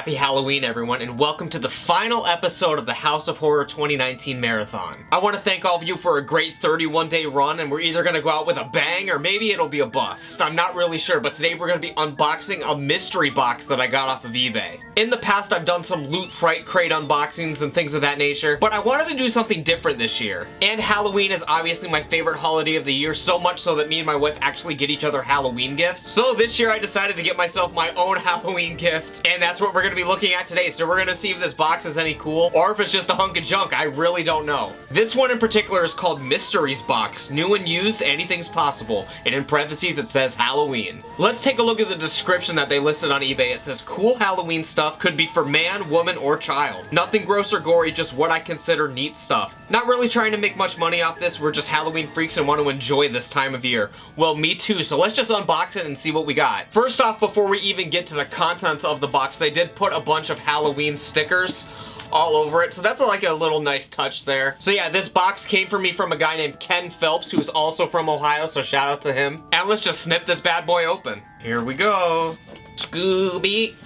Happy Halloween, everyone, and welcome to the final episode of the House of Horror 2019 Marathon. I want to thank all of you for a great 31-day run, and we're either going to go out with a bang or maybe it'll be a bust. I'm not really sure, but today we're going to be unboxing a mystery box that I got off of eBay. In the past, I've done some Loot Fright crate unboxings and things of that nature, but I wanted to do something different this year. And Halloween is obviously my favorite holiday of the year, so much so that me and my wife actually get each other Halloween gifts. So this year I decided to get myself my own Halloween gift, and that's what we're going to be looking at today. So we're going to see if this box is any cool or if it's just a hunk of junk. I really don't know. This one in particular is called Mysteries Box. New and used, anything's possible. And in parentheses it says Halloween. Let's take a look at the description that they listed on eBay. It says cool Halloween stuff, could be for man, woman, or child. Nothing gross or gory, just what I consider neat stuff. Not really trying to make much money off this. We're just Halloween freaks and want to enjoy this time of year. Well, me too. So let's just unbox it and see what we got. First off, before we even get to the contents of the box, they did put a bunch of Halloween stickers all over it, so that's like a little nice touch there. So yeah, this box came for me from a guy named Ken Phelps, who's also from Ohio, so shout out to him. And let's just snip this bad boy open. Here we go. Scooby.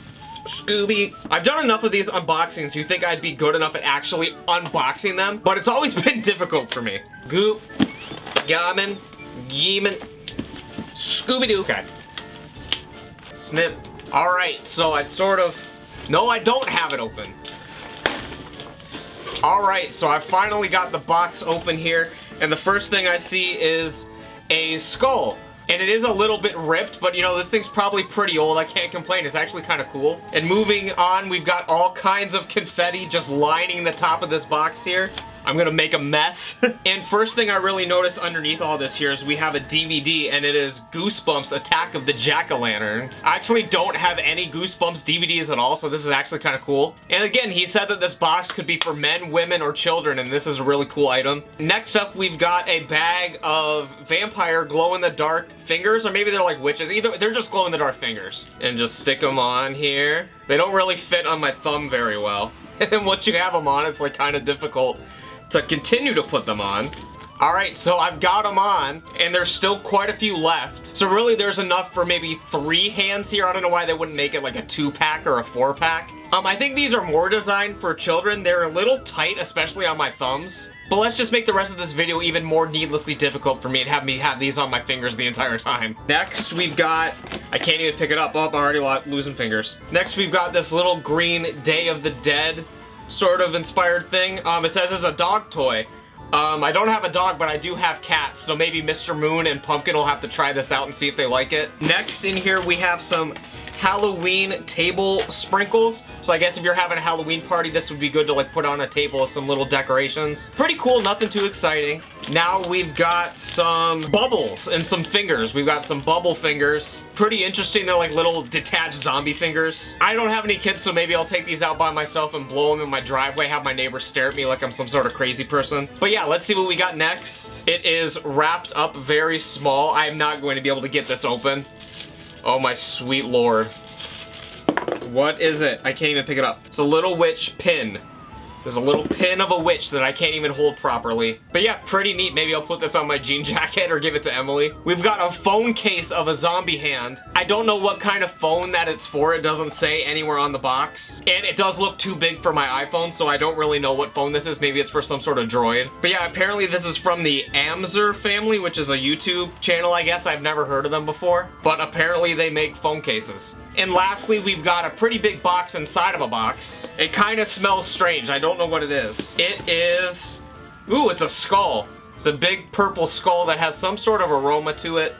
Scooby. I've done enough of these unboxings. You think I'd be good enough at actually unboxing them, but it's always been difficult for me. Goop. Gammon. Geeman. Scooby-Doo. Okay. Snip. Alright, so I sort of... No, I don't have it open. Alright, so I finally got the box open here, and the first thing I see is a skull. And it is a little bit ripped, but you know, this thing's probably pretty old. I can't complain. It's actually kind of cool. And moving on, we've got all kinds of confetti just lining the top of this box here. I'm gonna make a mess. And first thing I really noticed underneath all this here is we have a DVD, and it is Goosebumps Attack of the Jack-O-Lanterns. I actually don't have any Goosebumps DVDs at all, so this is actually kind of cool. And again, he said that this box could be for men, women, or children, and this is a really cool item. Next up, we've got a bag of vampire glow-in-the-dark fingers, or maybe they're like witches. Either they're just glow-in-the-dark fingers. And just stick them on here. They don't really fit on my thumb very well. And then once you have them on, it's like kind of difficult to continue to put them on. Alright, so I've got them on, and there's still quite a few left. So really there's enough for maybe 3 hands here. I don't know why they wouldn't make it like a 2-pack or a 4-pack. I think these are more designed for children. They're a little tight, especially on my thumbs. But let's just make the rest of this video even more needlessly difficult for me and have me have these on my fingers the entire time. Next, we've got... I can't even pick it up. Oh, I'm already losing fingers. Next, we've got this little green Day of the Dead sort of inspired thing. It says it's a dog toy. I don't have a dog, but I do have cats, so maybe Mr. Moon and Pumpkin will have to try this out and see if they like it. Next in here we have some Halloween table sprinkles. So I guess if you're having a Halloween party, this would be good to like put on a table with some little decorations. Pretty cool, nothing too exciting. Now we've got some bubbles and some fingers. We've got some bubble fingers. Pretty interesting, they're like little detached zombie fingers. I don't have any kids, so maybe I'll take these out by myself and blow them in my driveway, have my neighbors stare at me like I'm some sort of crazy person. But yeah, let's see what we got next. It is wrapped up very small. I am not going to be able to get this open. Oh my sweet lord. What is it? I can't even pick it up. It's a little witch pin. There's a little pin of a witch that I can't even hold properly. But yeah, pretty neat. Maybe I'll put this on my jean jacket or give it to Emily. We've got a phone case of a zombie hand. I don't know what kind of phone that it's for. It doesn't say anywhere on the box. And it does look too big for my iPhone, so I don't really know what phone this is. Maybe it's for some sort of droid. But yeah, apparently this is from the Amzer family, which is a YouTube channel, I guess. I've never heard of them before. But apparently they make phone cases. And lastly, we've got a pretty big box inside of a box. It kind of smells strange. I don't know what it is. It is... Ooh, it's a skull. It's a big purple skull that has some sort of aroma to it.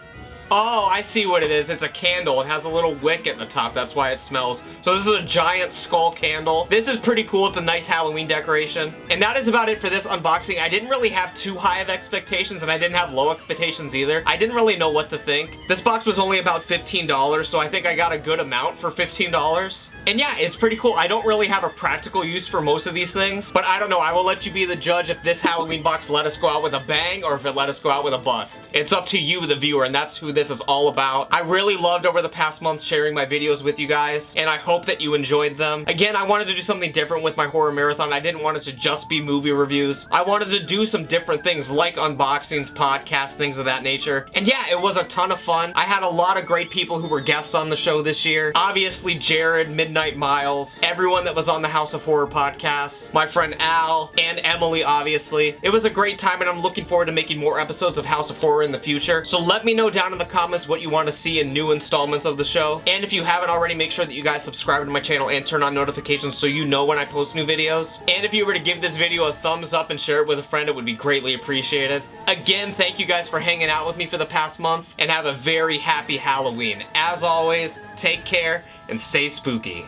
Oh, I see what it is. It's a candle. It has a little wick at the top. That's why it smells. So this is a giant skull candle. This is pretty cool. It's a nice Halloween decoration. And that is about it for this unboxing. I didn't really have too high of expectations, and I didn't have low expectations either. I didn't really know what to think. This box was only about $15, so I think I got a good amount for $15. And yeah, it's pretty cool. I don't really have a practical use for most of these things, but I don't know. I will let you be the judge if this Halloween box let us go out with a bang or if it let us go out with a bust. It's up to you, the viewer, and that's who this is all about. I really loved over the past month sharing my videos with you guys, and I hope that you enjoyed them. Again, I wanted to do something different with my horror marathon. I didn't want it to just be movie reviews. I wanted to do some different things like unboxings, podcasts, things of that nature. And yeah, it was a ton of fun. I had a lot of great people who were guests on the show this year. Obviously, Jared, Midnight Midnight Miles, everyone that was on the House of Horror podcast, my friend Al, and Emily, obviously. It was a great time, and I'm looking forward to making more episodes of House of Horror in the future. So let me know down in the comments what you want to see in new installments of the show. And if you haven't already, make sure that you guys subscribe to my channel and turn on notifications so you know when I post new videos. And if you were to give this video a thumbs up and share it with a friend, it would be greatly appreciated. Again, thank you guys for hanging out with me for the past month, and have a very happy Halloween. As always, take care and stay spooky.